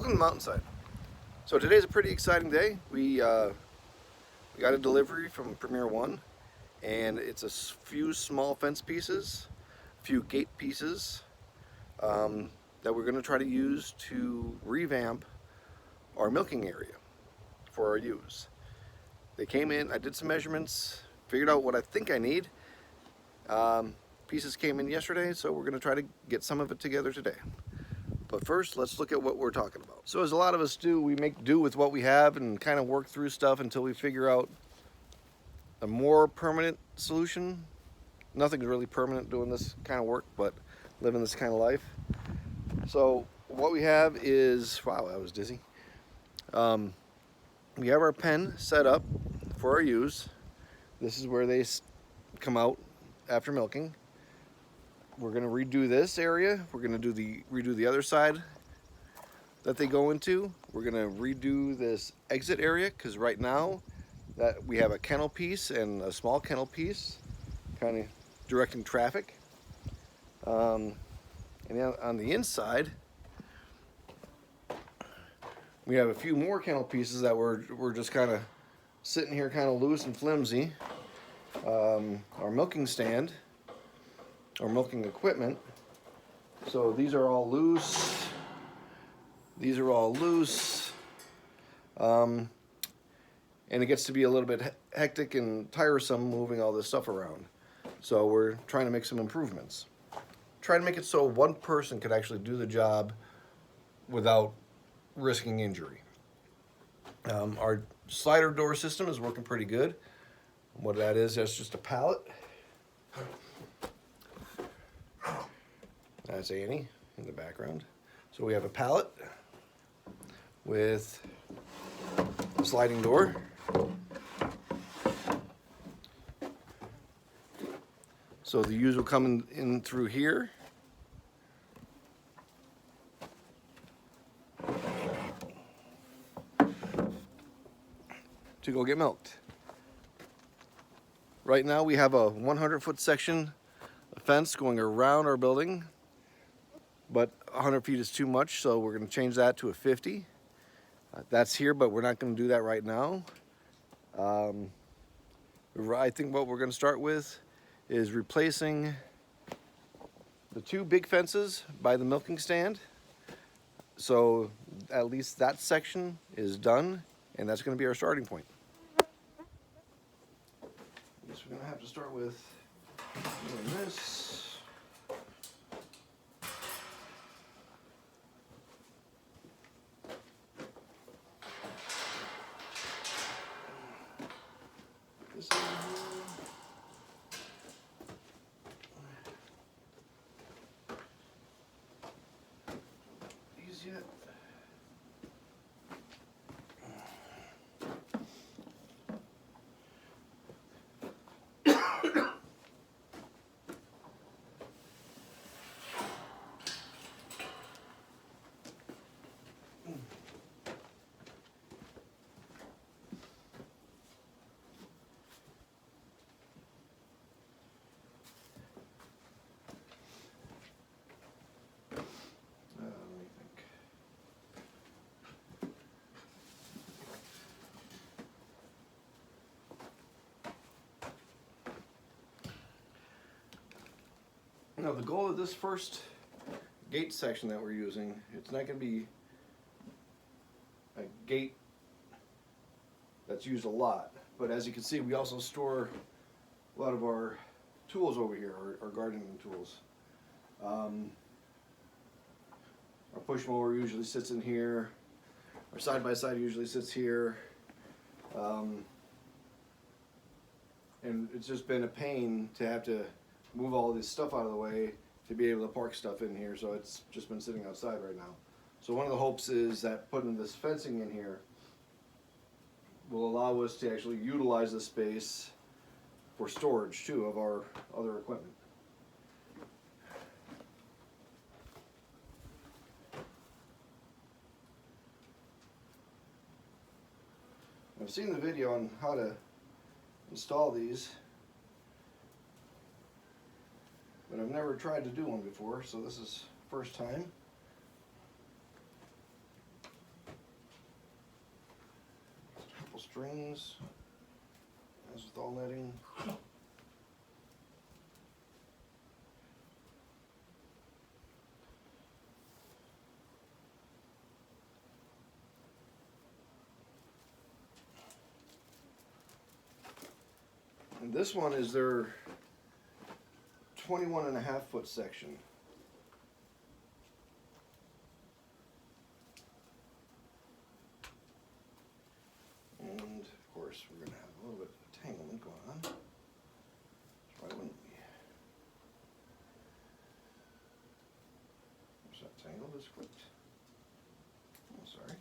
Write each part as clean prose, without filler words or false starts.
Welcome to the Mountainside. So today's a pretty exciting day. We got a delivery from Premier One, and it's a few small fence pieces, a few gate pieces that we're going to try to use to revamp our milking area for our ewes. They came in, I did some measurements, figured out what I think I need. Pieces came in yesterday, so we're going to try to get some of it together today. But first, let's look at what we're talking about. So as a lot of us do, we make do with what we have and kind of work through stuff until we figure out a more permanent solution. Nothing's really permanent doing this kind of work, but living this kind of life. So what we have is, wow, I was dizzy. We have our pen set up for our ewes. This is where they come out after milking. We're going to redo this area. We're going to redo the other side that they go into. We're going to redo this exit area because right now that we have a kennel piece and a small kennel piece kind of directing traffic. And then on the inside, we have a few more kennel pieces that we're just kind of sitting here kind of loose and flimsy. Our milking stand, or milking equipment. So these are all loose. These are all loose. And it gets to be a little bit hectic and tiresome moving all this stuff around. So we're trying to make some improvements. Try to make it so one person could actually do the job without risking injury. Our slider door system is working pretty good. What that is, that's just a pallet. That's Annie in the background. So we have a pallet with a sliding door. So the ewes will come in through here. To go get milked. Right now we have a 100-foot section of fence going around our building, but 100 feet is too much, so we're going to change that to a 50. That's here, but we're not going to do that right now. I think what we're going to start with is replacing the two big fences by the milking stand. So at least that section is done, and that's going to be our starting point. I guess we're going to have to start with doing this. This over here. These yet? Now the goal of this first gate section that we're using, it's not going to be a gate that's used a lot, but as you can see, we also store a lot of our tools over here, our gardening tools. Our push mower usually sits in here, our side-by-side usually sits here, and it's just been a pain to have to move all this stuff out of the way to be able to park stuff in here, so it's just been sitting outside right now. So one of the hopes is that putting this fencing in here will allow us to actually utilize the space for storage too of our other equipment. I've seen the video on how to install these, but I've never tried to do one before, so this is first time. strings, as with all netting. And this one is their 21.5-foot section. And of course, we're going to have a little bit of entanglement going on. So why wouldn't we? There's that tangle that's clipped. Oh, sorry.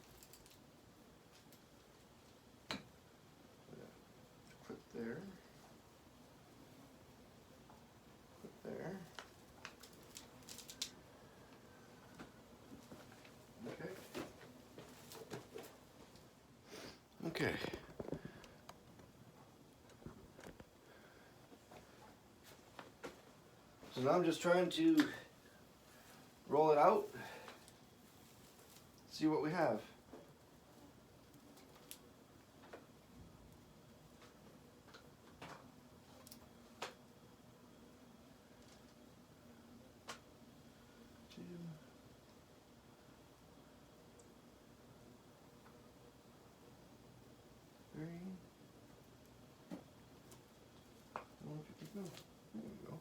Clip there. Clip there. Okay. Okay. So now I'm just trying to roll it out, see what we have. There we go.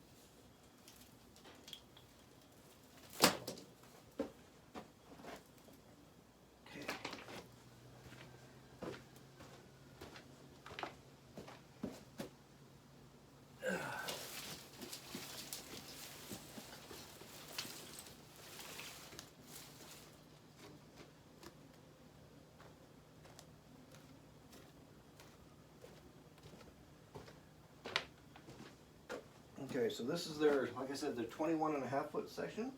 Okay, so this is their, like I said, the 21.5-foot section.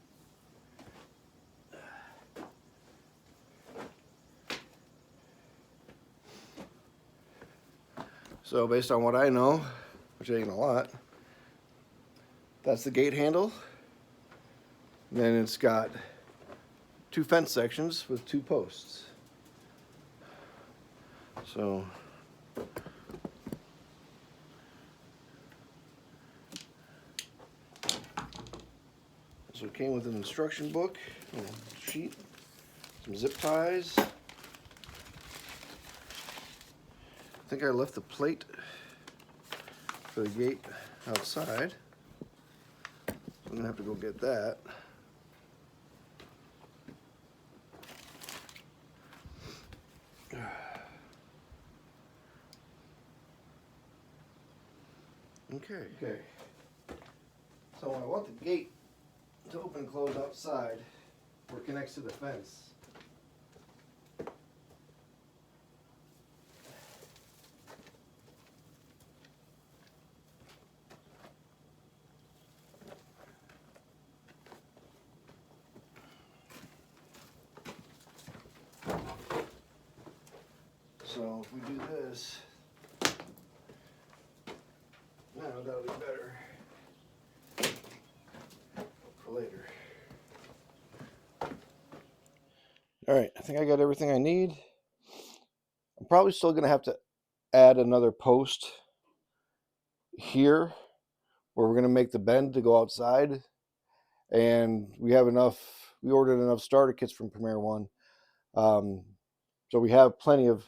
So based on what I know, which ain't a lot, that's the gate handle. And then it's got 2 fence sections with 2 posts. So it came with an instruction book, a sheet, some zip ties. I think I left the plate for the gate outside. So I'm gonna have to go get that. Okay. So I want the gate to open and close outside where it connects to the fence. So if we do this, now that'll be better for later. All right, I think I got everything I need. I'm probably still going to have to add another post here where we're going to make the bend to go outside. And we have enough, we ordered enough starter kits from Premier One. So we have plenty of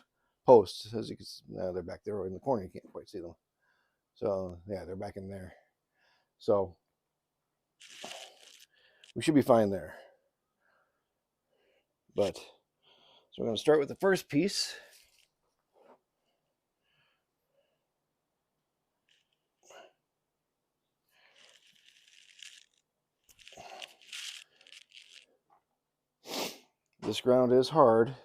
posts. As you can see, they're back there in the corner. You can't quite see them. So yeah, they're back in there. So we should be fine there. But so we're going to start with the first piece. This ground is hard.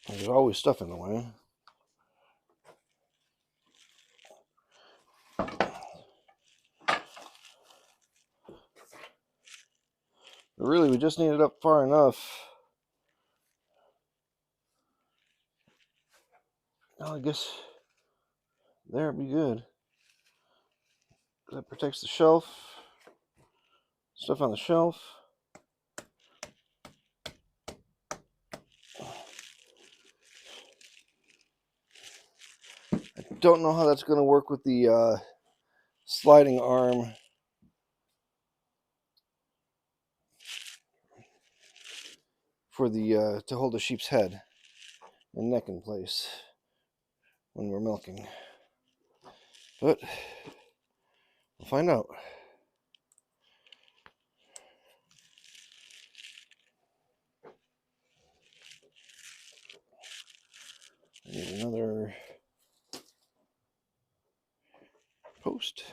There's always stuff in the way. But really, we just need it up far enough. Well, I guess there would be good. That protects the shelf. Stuff on the shelf. don't know how that's going to work with the sliding arm for the to hold the sheep's head and neck in place when we're milking. But we'll find out. I need another post.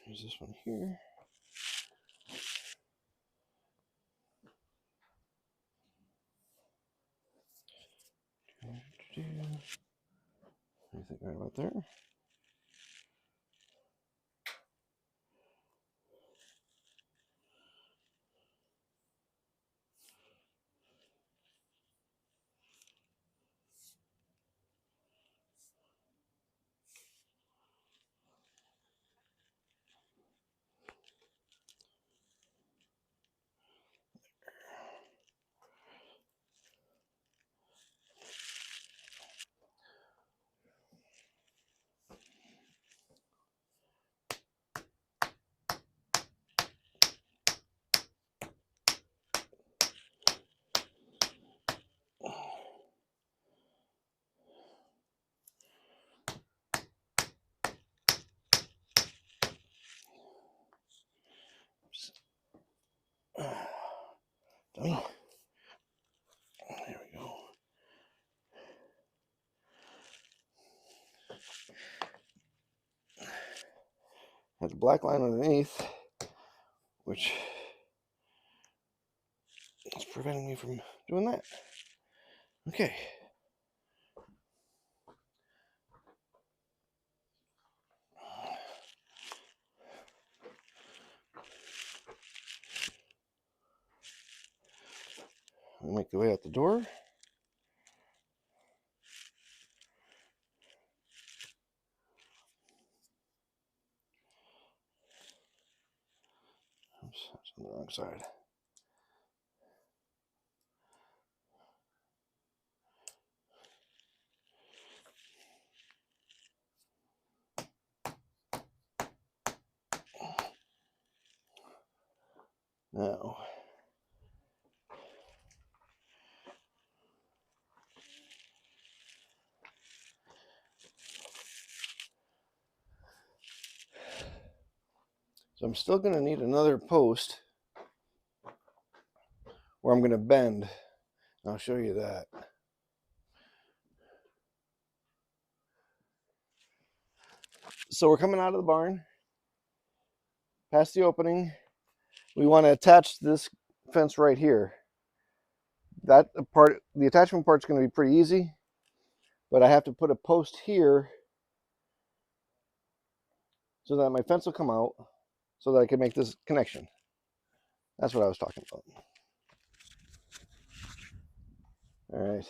Here's this one here. Anything right about there? Dummy. There we go. Has a black line underneath, which is preventing me from doing that. Okay. We'll make the way out the door. Oops, that's on the wrong side. Now, so I'm still going to need another post where I'm going to bend. I'll show you that. So we're coming out of the barn, past the opening. We want to attach this fence right here. That part, the attachment part's going to be pretty easy, but I have to put a post here so that my fence will come out so that I can make this connection. That's what I was talking about. All right.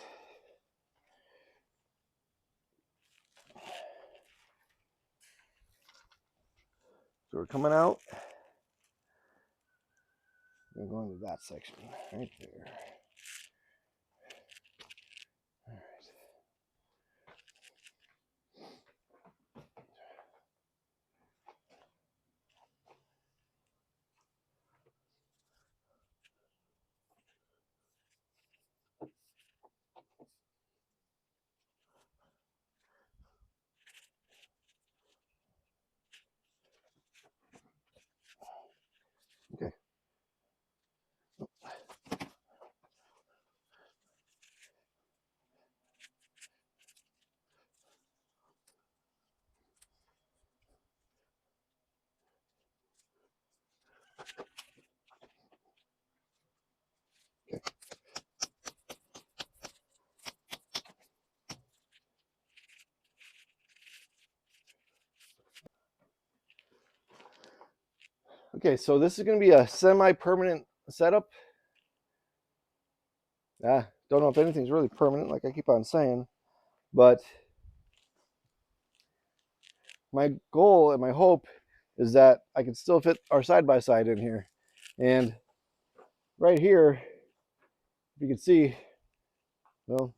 So we're coming out. We're going to that section right there. All right. Okay. Okay, so this is going to be a semi-permanent setup. Don't know if anything's really permanent, like I keep on saying, but my goal and my hope is that I can still fit our side-by-side in here. And right here, if you can see, Well,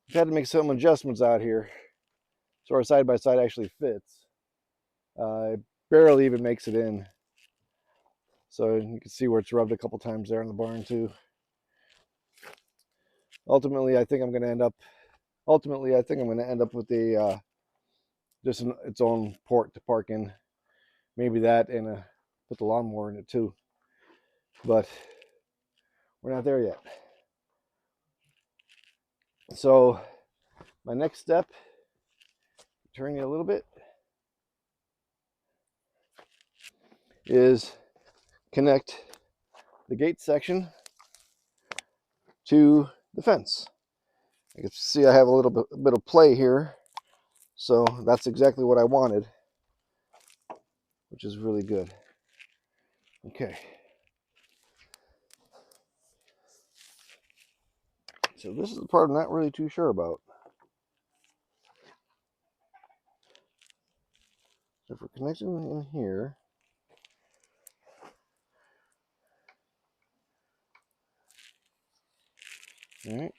I've had to make some adjustments out here so our side-by-side actually fits. It barely even makes it in. So you can see where it's rubbed a couple times there in the barn too. Ultimately, I think I'm going to end up with a just its own port to park in. Maybe that, and put the lawnmower in it too. But we're not there yet. So my next step, turning it a little bit, is connect the gate section to the fence. You can see I have a little bit of play here, so that's exactly what I wanted, which is really good. Okay. So this is the part I'm not really too sure about. So if we're connecting in here, all right.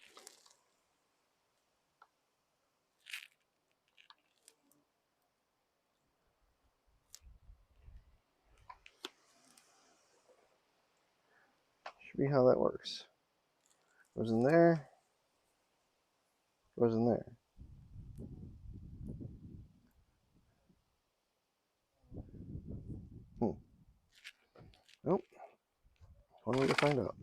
Should be how that works. Goes in there, goes in there. Nope. One way to find out.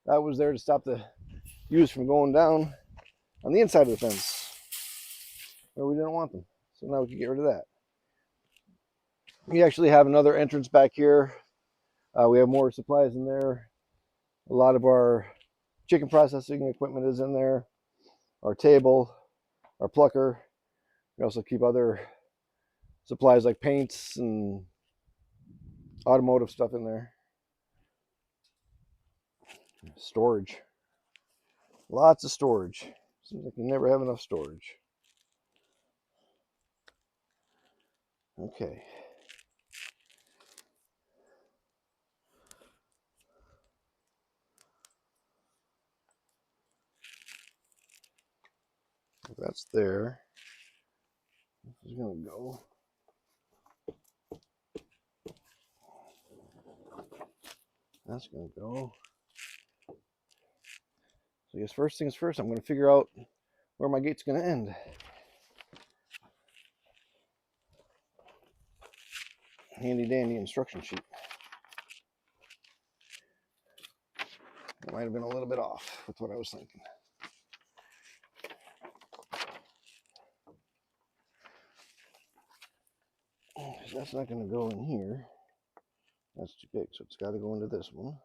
That was there to stop the ewes from going down on the inside of the fence where we didn't want them. So now we can get rid of that. We actually have another entrance back here. We have more supplies in there. A lot of our chicken processing equipment is in there. Our table, our plucker. We also keep other supplies like paints and automotive stuff in there. Storage. Lots of storage. Seems like you never have enough storage. Okay. That's there. This is going to go. That's going to go. So I guess first things first, I'm going to figure out where my gate's going to end. Handy dandy instruction sheet. It might have been a little bit off with what I was thinking. That's not going to go in here. That's too big, so it's got to go into this one.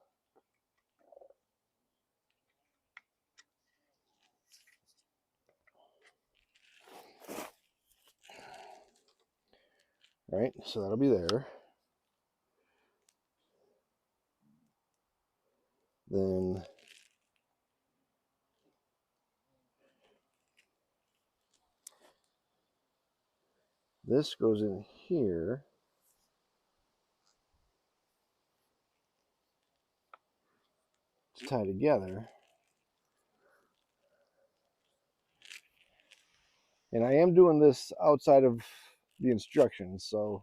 All right, so that'll be there. Then this goes in here. To tie together. And I am doing this outside of the instructions, so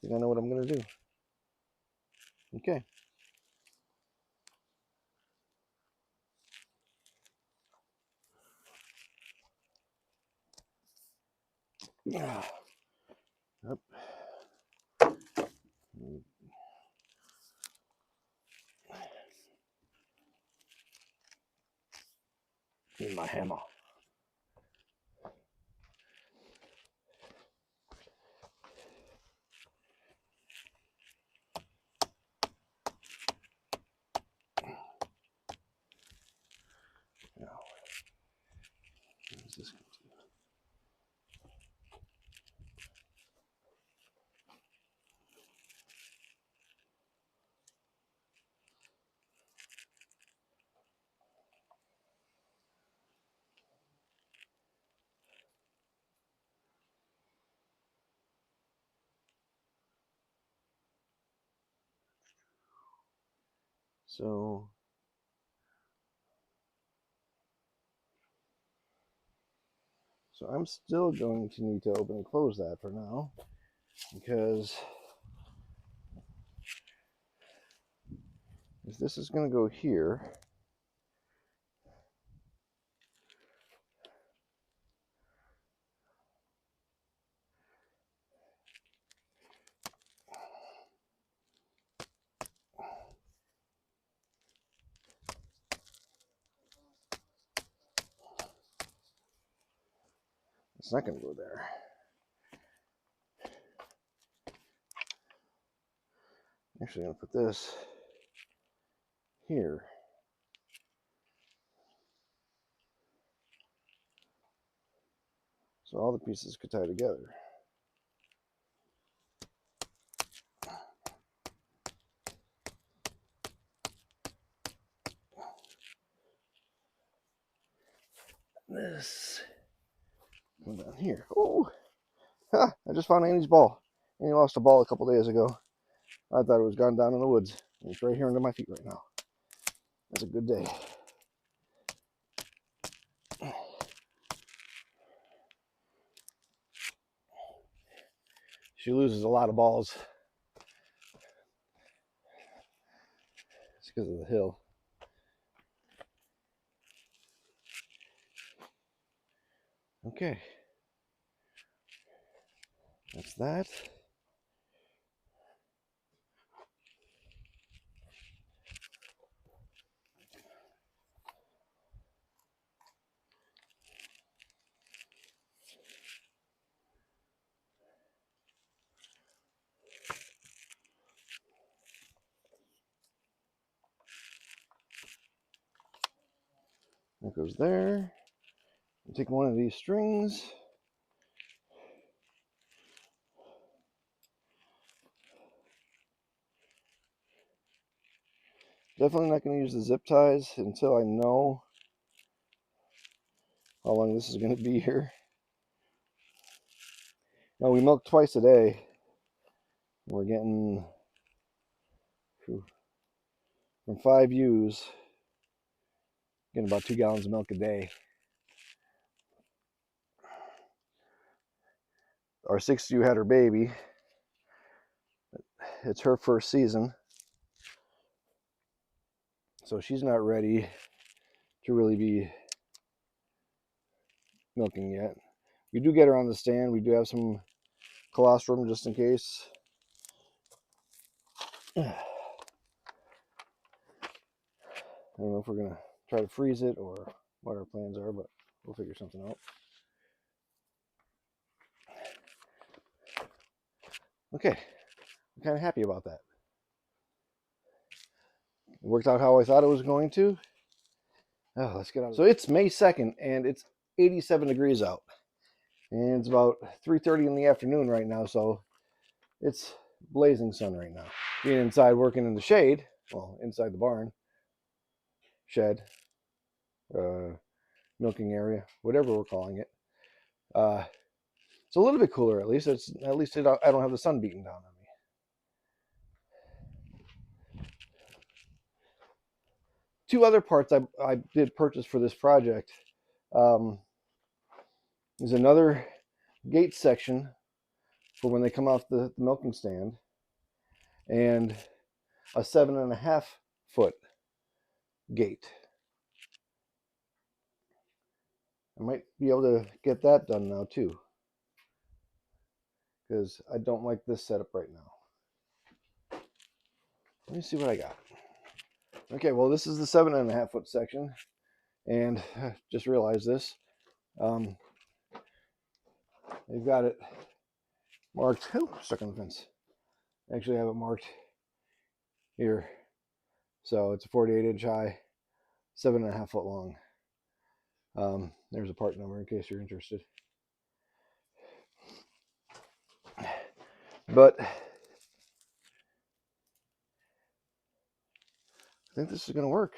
I think I know what I'm going to do. Okay. Yep. Need my hammer. So I'm still going to need to open and close that for now, because if this is going to go here, it's not going to go there. Actually, I'm going to put this here. So all the pieces could tie together. This go down here. Oh, ha, I just found Annie's ball. Annie lost a ball a couple days ago. I thought it was gone down in the woods. It's right here under my feet right now. That's a good day. She loses a lot of balls. It's because of the hill. Okay. That's that. That goes there. I'm taking one of these strings. Definitely not going to use the zip ties until I know how long this is going to be here. Now, we milk twice a day. We're getting from 5 ewes, getting about 2 gallons of milk a day. Our 6th ewe had her baby. It's her first season, so she's not ready to really be milking yet. We do get her on the stand. We do have some colostrum just in case. I don't know if we're going to try to freeze it or what our plans are, but we'll figure something out. Okay, I'm kind of happy about that. It worked out how I thought it was going to. Oh, let's get on. So it's May 2nd, and it's 87 degrees out. And it's about 3:30 in the afternoon right now, so it's blazing sun right now. Being inside working in the shade, well, inside the barn, shed, milking area, whatever we're calling it. It's a little bit cooler at least. I don't have the sun beating down on me. Two other parts I did purchase for this project. There's another gate section for when they come off the milking stand, and a 7.5 foot gate. I might be able to get that done now too, because I don't like this setup right now. Let me see what I got. Okay, well, this is the 7.5 foot section, and just realized this. They've got it marked. Oh, stuck on the fence. Actually, I have it marked here. So it's a 48-inch high, 7.5 foot long. There's a part number in case you're interested. But I think this is going to work.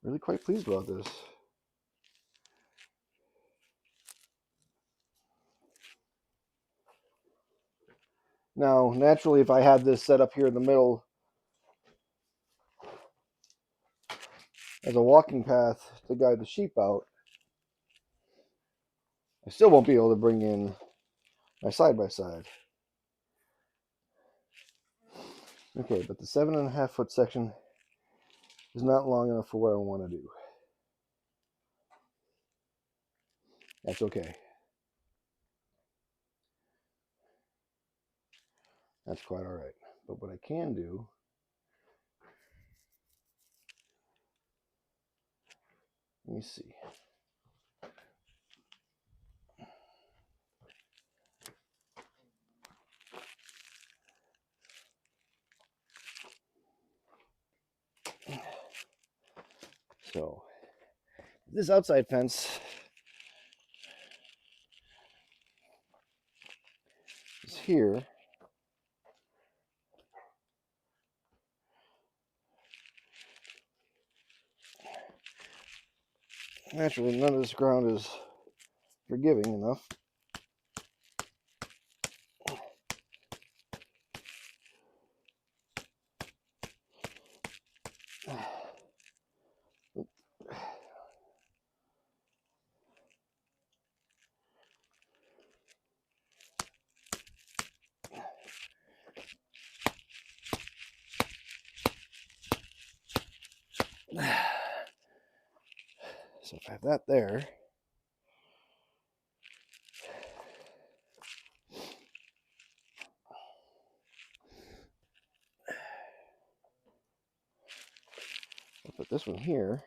Really quite pleased about this. Now, naturally, if I had this set up here in the middle as a walking path to guide the sheep out, I still won't be able to bring in my side-by-side. Okay, but the 7.5 foot section is not long enough for what I want to do. That's okay. That's quite all right. But what I can do, let me see. So this outside fence is here. Naturally, none of this ground is forgiving enough. So if I have that there, I'll put this one here.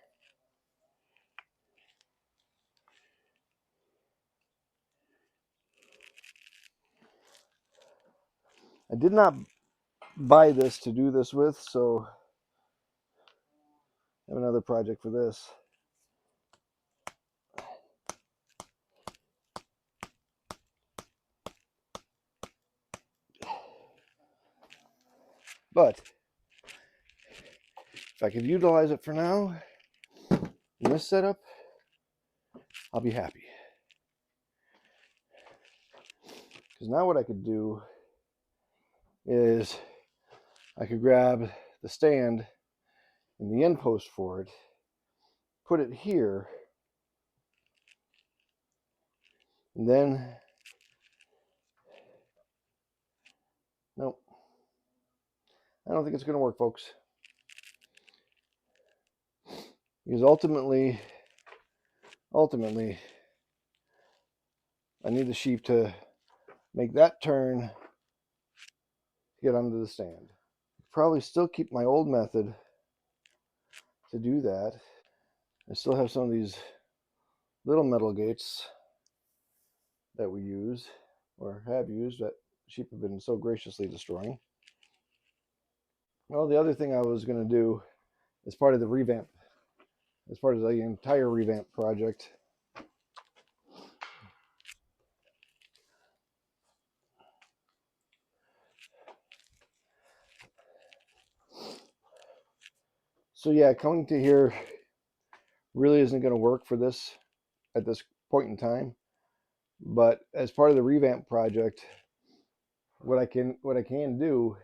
I did not buy this to do this with, so I have another project for this. But if I could utilize it for now in this setup, I'll be happy. Because now what I could do is I could grab the stand and the end post for it, put it here, and then, nope, I don't think it's going to work, folks. Because ultimately, I need the sheep to make that turn to get onto the stand. Probably still keep my old method to do that. I still have some of these little metal gates that we use or have used that sheep have been so graciously destroying. Well, the other thing I was going to do as part of the revamp, as part of the entire revamp project, so yeah, coming to here really isn't going to work for this at this point in time. But as part of the revamp project, what I can do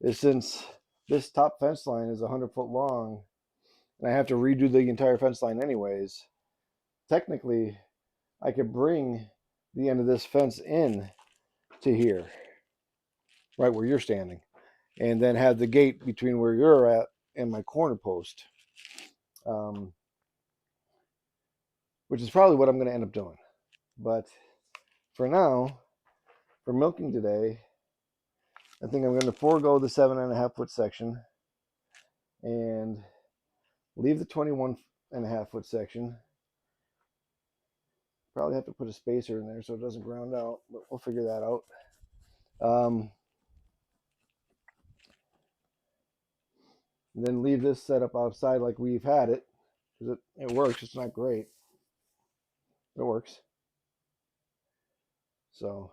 is, since this top fence line is 100 foot long and I have to redo the entire fence line anyways, technically I could bring the end of this fence in to here, right where you're standing, and then have the gate between where you're at and my corner post, which is probably what I'm going to end up doing. But for now, for milking today, I think I'm going to forego the 7.5 foot section and leave the 21.5 foot section. Probably have to put a spacer in there so it doesn't ground out, but we'll figure that out. Then leave this set up outside like we've had it, because it works. It's not great. It works. So,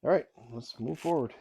all right, let's move forward.